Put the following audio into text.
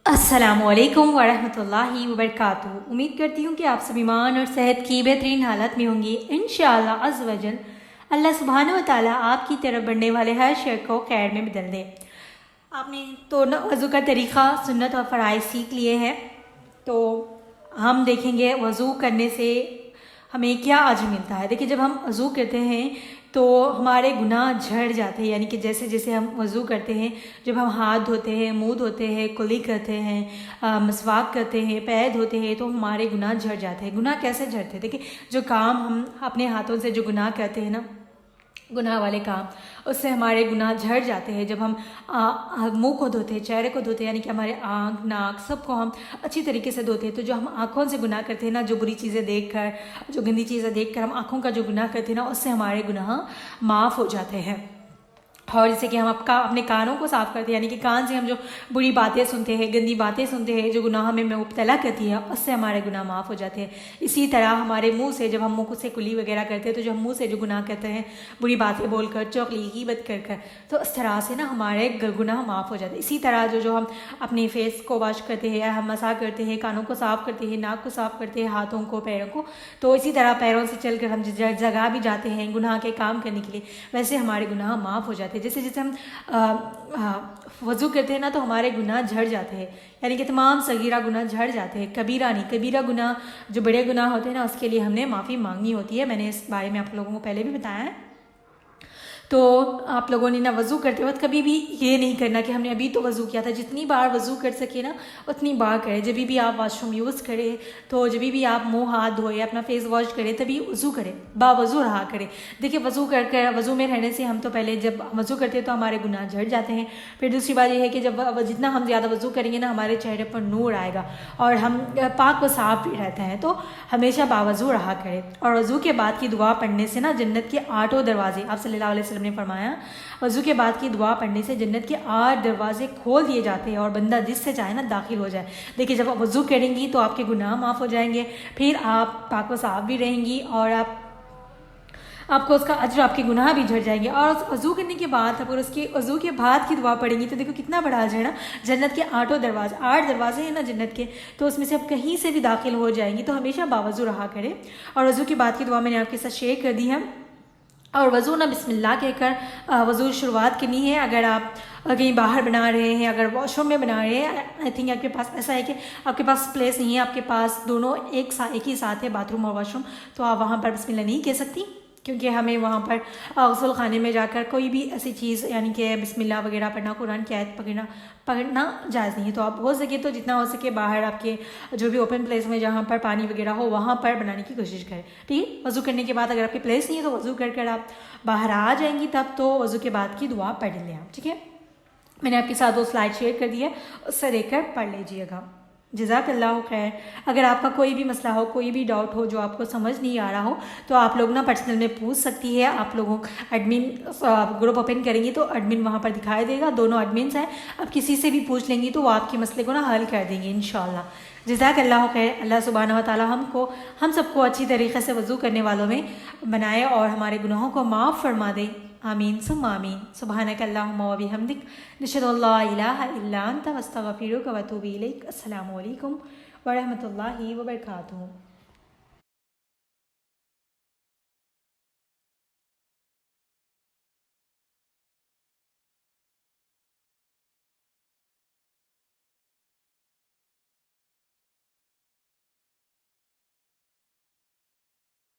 السلام علیکم ورحمۃ اللہ وبرکاتہ۔ امید کرتی ہوں کہ آپ سب ایمان اور صحت کی بہترین حالت میں ہوں گی انشاءاللہ عز و جل۔ اللہ سبحانہ و تعالیٰ آپ کی طرف بڑھنے والے ہر شر کو خیر میں بدل دے۔ آپ نے تو وضو کا طریقہ، سنت اور فرائض سیکھ لیے ہیں، تو ہم دیکھیں گے وضو کرنے سے ہمیں کیا اجر ملتا ہے۔ دیکھیں، جب ہم وضو کرتے ہیں تو ہمارے گناہ جھڑ جاتے ہیں، یعنی کہ جیسے جیسے ہم وضو کرتے ہیں، جب ہم ہاتھ دھوتے ہیں، منہ دھوتے ہیں، کلی کرتے ہیں، مسواک کرتے ہیں، پیر دھوتے ہیں، تو ہمارے گناہ جھڑ جاتے ہیں۔ گناہ کیسے جھڑتے ہیں؟ دیکھیں، جو کام ہم اپنے ہاتھوں سے جو گناہ کرتے ہیں نا، گناہ والے کام، اس سے ہمارے گناہ جھڑ جاتے ہیں۔ جب ہم منہ کو دھوتے ہیں، چہرے کو دھوتے ہیں، یعنی کہ ہمارے آنکھ، ناک، سب کو ہم اچھی طریقے سے دھوتے ہیں، تو جو ہم آنکھوں سے گناہ کرتے ہیں نا، جو بری چیزیں دیکھ کر، جو گندی چیزیں دیکھ کر ہم آنکھوں کا جو گناہ کرتے ہیں نا، اس سے ہمارے گناہ معاف ہو جاتے ہیں۔ اور جیسے کہ ہم اپنے کانوں کو صاف کرتے ہیں، یعنی کہ کان سے ہم جو بری باتیں سنتے ہیں، گندی باتیں سنتے ہیں، جو گناہ میں مبتلا کرتی ہے، اس سے ہمارے گناہ معاف ہو جاتے ہیں۔ اسی طرح ہمارے منہ سے، جب ہم منہ سے کلی وغیرہ کرتے ہیں، تو جو ہم منہ سے جو گناہ کرتے ہیں، بری باتیں بول کر، چغلی، غیبت کر کر، تو اس طرح سے نا ہمارے گناہ معاف ہو جاتے ہیں۔ اسی طرح جو ہم اپنے فیس کو واش کرتے ہیں، ہم مسا کرتے ہیں، کانوں کو صاف کرتے ہیں، ناک کو صاف کرتے ہیں، ہاتھوں کو، پیروں کو، تو اسی طرح پیروں سے چل کر ہم جس جگہ بھی جاتے ہیں گناہ کے کام کرنے کے لیے، ویسے ہمارے گناہ معاف ہو جاتے ہیں۔ جیسے جیسے ہم وضو کرتے ہیں نا، تو ہمارے گناہ جھڑ جاتے ہیں، یعنی کہ تمام صغیرہ گناہ جھڑ جاتے ہیں، کبیرہ نہیں۔ کبیرہ گناہ جو بڑے گناہ ہوتے ہیں نا، اس کے لیے ہم نے معافی مانگنی ہوتی ہے۔ میں نے اس بارے میں آپ لوگوں کو پہلے بھی بتایا ہے۔ تو آپ لوگوں نے نا وضو کرتے وقت کبھی بھی یہ نہیں کرنا کہ ہم نے ابھی تو وضو کیا تھا، جتنی بار وضو کر سکے نا اتنی بار کریں۔ جب بھی آپ واش روم یوز کریں، تو جب بھی آپ منہ ہاتھ دھوئے، اپنا فیس واش کریں، تبھی وضو کریں، باوضو رہا کریں۔ دیکھیں، وضو وضو میں رہنے سے ہم تو پہلے جب وضو کرتے ہیں تو ہمارے گناہ جھڑ جاتے ہیں۔ پھر دوسری بات یہ ہے کہ جب جتنا ہم زیادہ وضو کریں گے نا، ہمارے چہرے پر نور آئے گا اور ہم پاک و صاف بھی رہتا ہے۔ تو ہمیشہ باوضو رہا کریں۔ اور وضو کے بعد کی دعا پڑھنے سے نا جنت کے 8 دروازے، آپ صلی اللہ علیہ وسلم نے فرمایا، وضو کے بعد کی دعا پڑھنے سے جنت کے 8 دروازے کھول دیے جاتے ہیں اور بندہ جس سے چاہے نا داخل ہو جائے۔ دیکھیے، جب آپ وضو کریں گی تو آپ کے گناہ معاف ہو جائیں گے، پھر آپ پاک و صاف بھی رہیں گی، اور آپ کو اس کا اجر، آپ کے گناہ بھی جھڑ جائیں گے۔ اور وضو کرنے کے بعد اگر اس کے وضو کے بعد کی دعا پڑھیں گی تو دیکھو کتنا بڑا اجر ہے نا۔ جنت کے 8 دروازے، 8 دروازے ہیں نا جنت کے، تو اس میں سے آپ کہیں سے بھی داخل ہو جائیں گی۔ تو ہمیشہ باوضو رہا کریں۔ اور وضو کے بعد کی دعا میں نے آپ کے ساتھ شیئر کر دی ہے۔ اور وضو نا بسم اللہ کہہ کر وضو شروعات کرنی ہے۔ اگر آپ کہیں باہر بنا رہے ہیں، اگر واش روم میں بنا رہے ہیں، آئی تھنک آپ کے پاس ایسا ہے کہ آپ کے پاس پلیس نہیں ہے، آپ کے پاس دونوں ایک ہی ساتھ ہے، باتھ روم اور واش روم، تو آپ وہاں پر بسم اللہ نہیں کہہ سکتی، کیونکہ ہمیں وہاں پر غسل خانے میں جا کر کوئی بھی ایسی چیز، یعنی کہ بسم اللہ وغیرہ پڑھنا، قرآن کی آیت پڑھنا جائز نہیں ہے۔ تو آپ ہو سکے تو جتنا ہو سکے باہر آپ کے جو بھی اوپن پلیس میں جہاں پر پانی وغیرہ ہو، وہاں پر بنانے کی کوشش کریں، ٹھیک ہے۔ وضو کرنے کے بعد اگر آپ کی پلیس نہیں ہے تو وضو کر آپ باہر آ جائیں گی، تب تو وضو کے بعد کی دعا پڑھ لیں آپ، ٹھیک ہے۔ میں نے آپ کے ساتھ وہ سلائڈ شیئر کر دی ہے، اس سے دیکھ کر پڑھ لیجئے گا۔ جزاک اللہ خیر۔ اگر آپ کا کوئی بھی مسئلہ ہو، کوئی بھی ڈاؤٹ ہو جو آپ کو سمجھ نہیں آ رہا ہو، تو آپ لوگ نا پرسنل میں پوچھ سکتی ہے۔ آپ لوگوں ایڈمن گروپ اوپن کریں گی تو ایڈمن وہاں پر دکھائی دے گا، دونوں ایڈمنس ہیں، آپ کسی سے بھی پوچھ لیں گی تو وہ آپ کے مسئلے کو نا حل کر دیں گے انشاءاللہ۔ جزاک اللہ خیر۔ اللہ سبحانہ و تعالی ہم سب کو اچھی طریقے سے وضو کرنے والوں میں بنائے اور ہمارے گناہوں کو معاف فرما دے، آمین ثم آمین۔ سبحانک اللہم و بحمدک، نشہد ان لا الہ الا انت، نستغفرک و نتوب الیک۔ السلام علیکم ورحمۃ اللہ وبرکاتہ۔